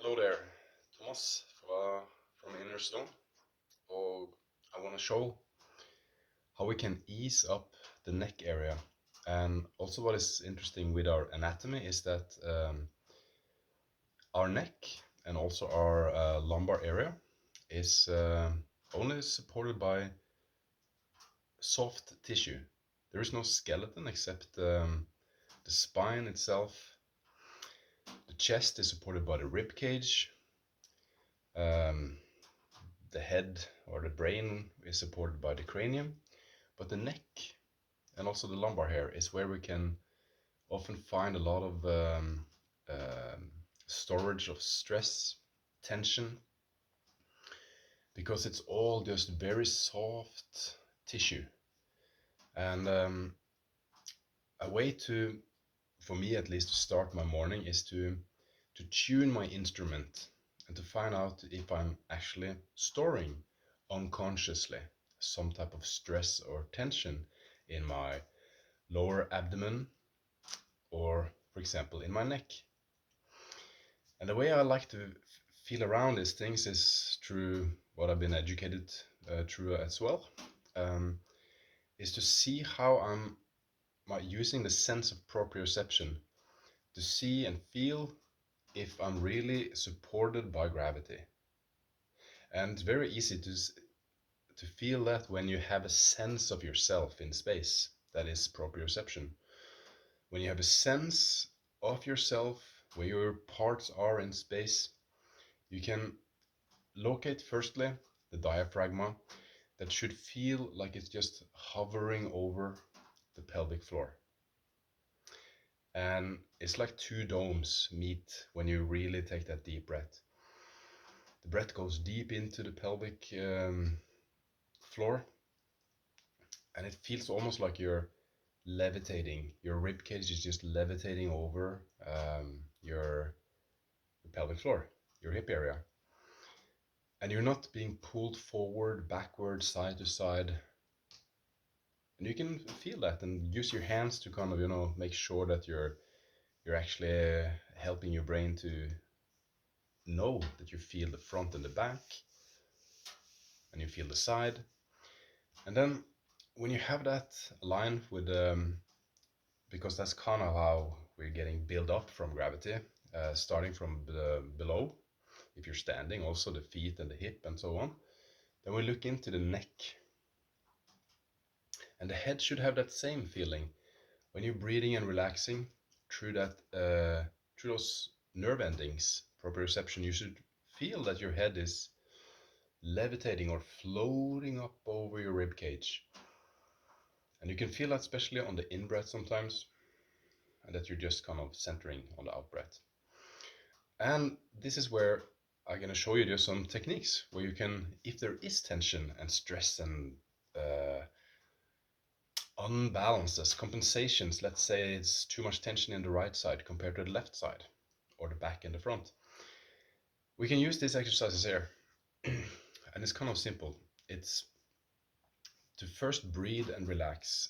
Hello there, Thomas from Innerstone. I want to show how we can ease up the neck area. And also, what is interesting with our anatomy is that our neck and also our lumbar area is only supported by soft tissue. There is no skeleton except the spine itself. The chest is supported by the rib cage. Um, the head or the brain is supported by the cranium, but the neck and also the lumbar hair is where we can often find a lot of um, storage of stress, tension, because it's all just very soft tissue. And a way to, for me at least, to start my morning is to tune my instrument and to find out if I'm actually storing unconsciously some type of stress or tension in my lower abdomen or, for example, in my neck. And the way I like to feel around these things is through what I've been educated through as well, um, is to see how I'm using the sense of proprioception to see and feel if I'm really supported by gravity. And it's very easy to feel that when you have a sense of yourself in space. That is proprioception. When you have a sense of yourself, where your parts are in space, you can locate firstly the diaphragma that should feel like it's just hovering over the pelvic floor. And it's like two domes meet when you really take that deep breath. The breath goes deep into the pelvic floor, and it feels almost like you're levitating. Your rib cage is just levitating over your pelvic floor, your hip area. And you're not being pulled forward, backward, side to side. And you can feel that and use your hands to kind of, make sure that you're actually helping your brain to know that you feel the front and the back and you feel the side. And then when you have that aligned with because that's kind of how we're getting built up from gravity, starting from below, if you're standing, also the feet and the hip and so on. Then we look into the neck, and the head should have that same feeling. When you're breathing and relaxing through that, through those nerve endings, proprioception, you should feel that your head is levitating or floating up over your rib cage. And you can feel that especially on the in breath sometimes, and that you're just kind of centering on the out breath. And this is where I'm going to show you just some techniques where you can, if there is tension and stress and unbalances, compensations, let's say it's too much tension in the right side compared to the left side, or the back and the front, we can use these exercises here. And it's kind of simple. It's to first breathe and relax.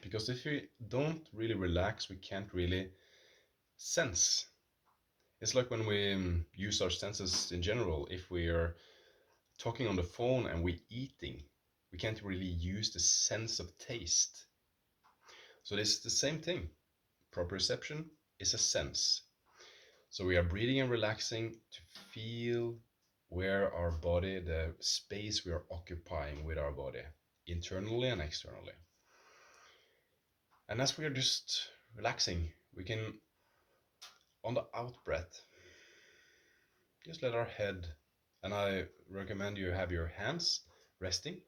Because if we don't really relax, we can't really sense. It's like when we use our senses in general. If we are talking on the phone and we're eating, we can't really use the sense of taste. So this is the same thing. Proprioception is a sense. So we are breathing and relaxing to feel where our body, the space we are occupying with our body, internally and externally. And as we are just relaxing, we can, on the out breath, just let our head, and I recommend you have your hands resting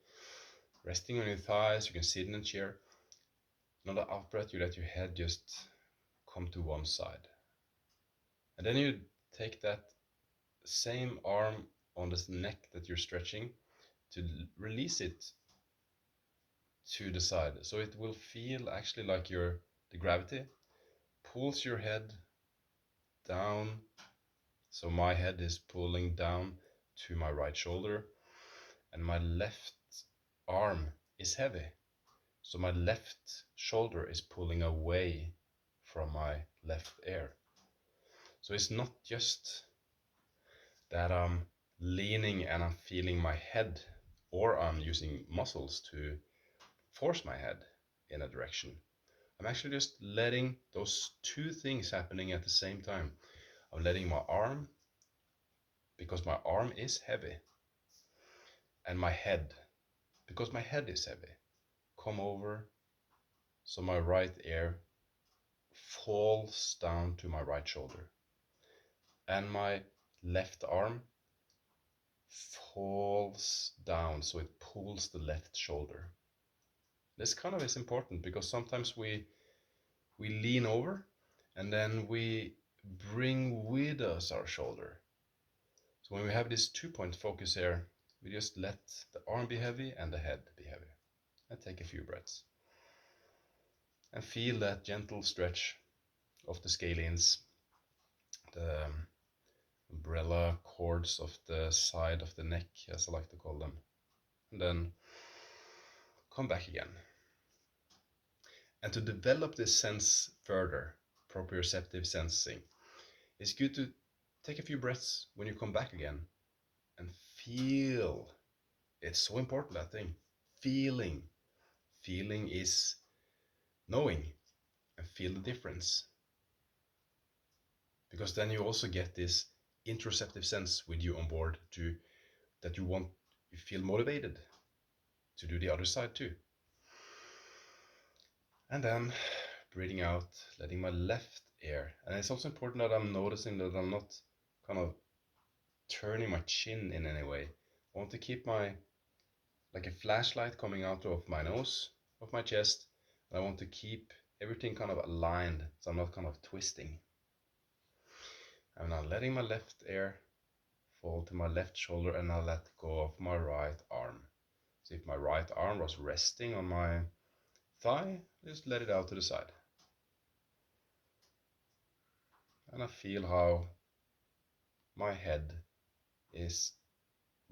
on your thighs. You can sit in a chair. And on the out breath, you let your head just come to one side. And then you take that same arm on this neck that you're stretching to release it to the side. So it will feel actually like the gravity pulls your head down. So my head is pulling down to my right shoulder, and my left arm is heavy. So my left shoulder is pulling away from my left ear. So it's not just that I'm leaning and I'm feeling my head, or I'm using muscles to force my head in a direction. I'm actually just letting those two things happening at the same time. I'm letting my arm, because my arm is heavy, and my head, because my head is heavy, come over so my right ear falls down to my right shoulder. And my left arm falls down so it pulls the left shoulder. This kind of is important because sometimes we lean over and then we bring with us our shoulder. So when we have this 2 point focus here, we just let the arm be heavy and the head be heavy. And take a few breaths. And feel that gentle stretch of the scalenes, the umbrella cords of the side of the neck, as I like to call them. And then come back again. And to develop this sense further, proprioceptive sensing, it's good to take a few breaths when you come back again and feel. It's so important, I think. Feeling. Feeling is knowing, and feel the difference. Because then you also get this interoceptive sense with you on board to that you feel motivated to do the other side too. And then breathing out, letting my left ear. And it's also important that I'm noticing that I'm not kind of turning my chin in any way. I want to keep like a flashlight coming out of my nose, of my chest. And I want to keep everything kind of aligned so I'm not kind of twisting. I'm now letting my left ear fall to my left shoulder and I let go of my right arm. So if my right arm was resting on my thigh, just let it out to the side. And I feel how my head is,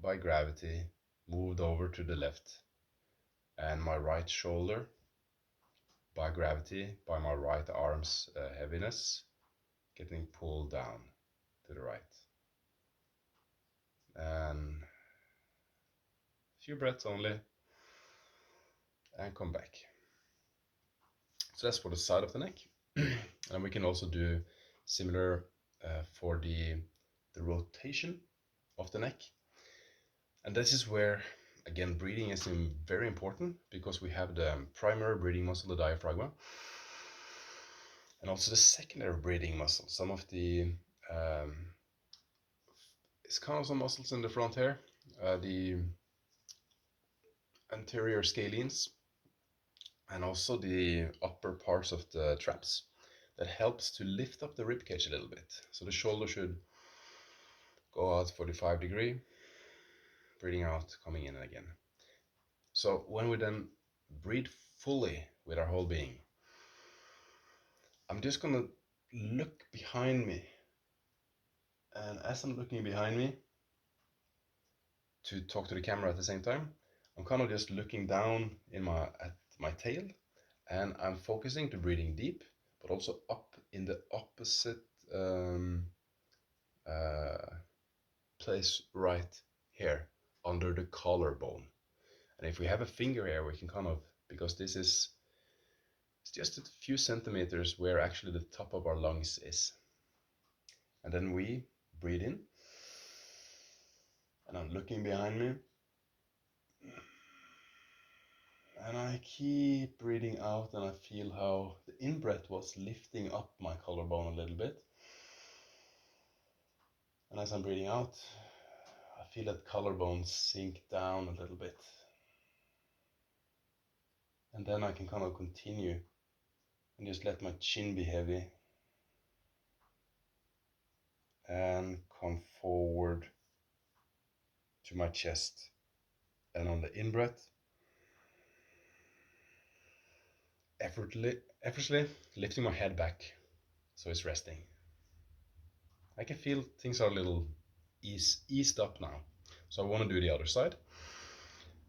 by gravity, moved over to the left, and my right shoulder, by gravity, by my right arm's heaviness, getting pulled down to the right. And a few breaths only, and come back. So that's for the side of the neck. And we can also do similar for the rotation of the neck. And this is where, again, breathing is very important because we have the primary breathing muscle, the diaphragm, and also the secondary breathing muscle. Some of the, it's kind of some muscles in the front here, the anterior scalenes, and also the upper parts of the traps that helps to lift up the rib cage a little bit. So the shoulder should go out 45 degree, breathing out, coming in again. So when we then breathe fully with our whole being, I'm just gonna look behind me. And as I'm looking behind me to talk to the camera at the same time, I'm kind of just looking down at my tail, and I'm focusing to breathing deep, but also up in the opposite place right here under the collarbone. And if we have a finger here, we can kind of, because this is, it's just a few centimeters where actually the top of our lungs is. And then we breathe in, and I'm looking behind me, and I keep breathing out, and I feel how the in-breath was lifting up my collarbone a little bit. And as I'm breathing out, I feel that collarbone sink down a little bit. And then I can kind of continue and just let my chin be heavy and come forward to my chest. And on the in-breath, effortlessly lifting my head back so it's resting. I can feel things are a little eased up now. So I want to do the other side.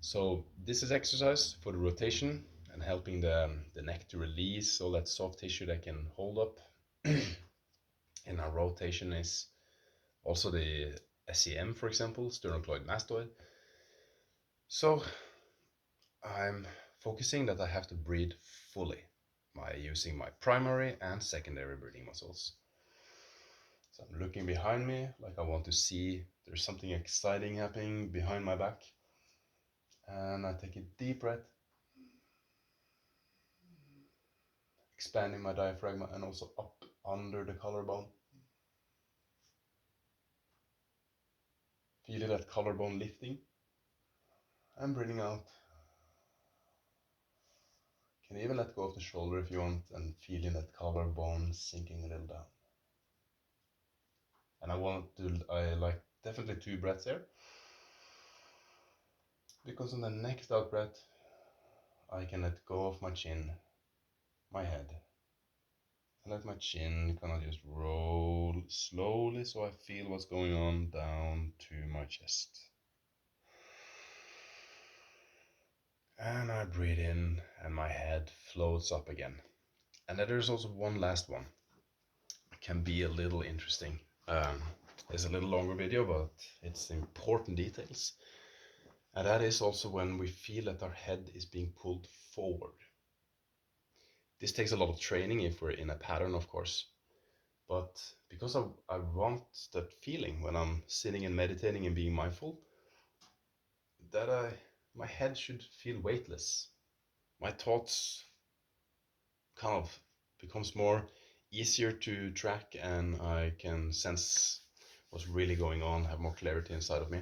So this is exercise for the rotation and helping the neck to release all that soft tissue that can hold up. And our rotation is also the SEM, for example, sternocleidomastoid. So I'm focusing that I have to breathe fully by using my primary and secondary breathing muscles. So I'm looking behind me like I want to see there's something exciting happening behind my back. And I take a deep breath, expanding my diaphragm and also up under the collarbone. Feel that collarbone lifting. And breathing out. Can even let go of the shoulder if you want and feeling that collarbone sinking a little down. And I like definitely 2 breaths here. Because on the next out breath, I can let go of my chin, my head. And let my chin kind of just roll slowly so I feel what's going on down to my chest. And I breathe in and my head floats up again. And then there's also one last one. It can be a little interesting. It's a little longer video, but it's important details. And that is also when we feel that our head is being pulled forward. This takes a lot of training if we're in a pattern, of course. But because I want that feeling when I'm sitting and meditating and being mindful, that my head should feel weightless. My thoughts kind of becomes more easier to track and I can sense what's really going on, have more clarity inside of me.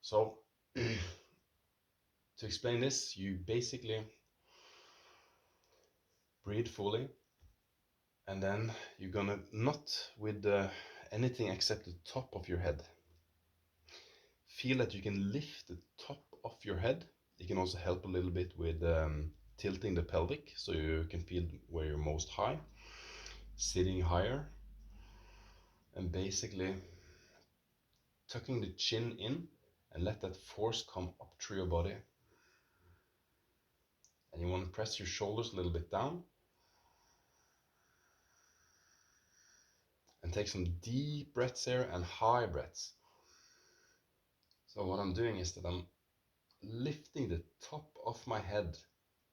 So to explain this, you basically breathe fully and then you're gonna not with anything except the top of your head. Feel that you can lift the top of your head. It can also help a little bit with tilting the pelvic so you can feel where you're most high, sitting higher, and basically tucking the chin in and let that force come up through your body. And you want to press your shoulders a little bit down and take some deep breaths here and high breaths. So what I'm doing is that I'm lifting the top of my head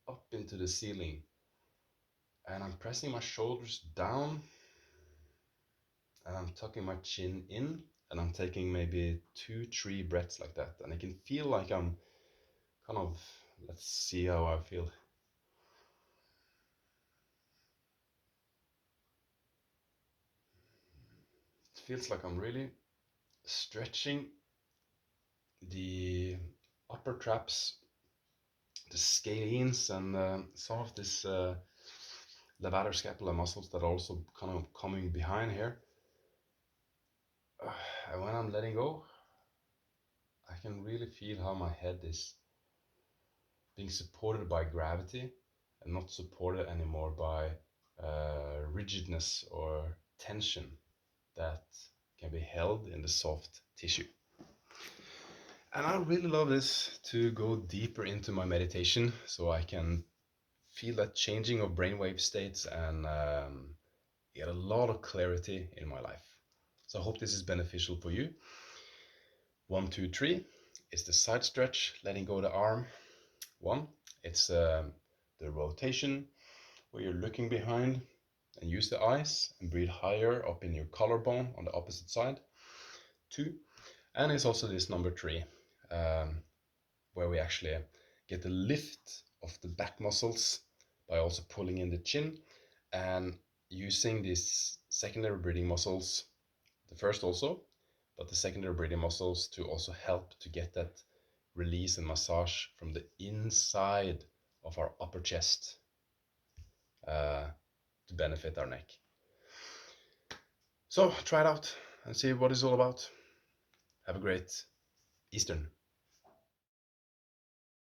up into the ceiling and I'm pressing my shoulders down and I'm tucking my chin in and I'm taking maybe 2-3 breaths like that, and I can feel like I'm kind of, let's see how I feel. It feels like I'm really stretching the upper traps, the scalenes, and some of this levator scapula muscles that are also kind of coming behind here. And when I'm letting go, I can really feel how my head is being supported by gravity and not supported anymore by rigidness or tension that can be held in the soft tissue. And I really love this to go deeper into my meditation so I can feel that changing of brainwave states and get a lot of clarity in my life. So I hope this is beneficial for you. 1, 2, 3 is the side stretch, letting go the arm. 1, it's the rotation where you're looking behind and use the eyes and breathe higher up in your collarbone on the opposite side. 2, and it's also this number 3, where we actually get the lift of the back muscles by also pulling in the chin and using these secondary breathing muscles, the first also, but the secondary breathing muscles to also help to get that release and massage from the inside of our upper chest to benefit our neck. So try it out and see what it's all about. Have a great Eastern.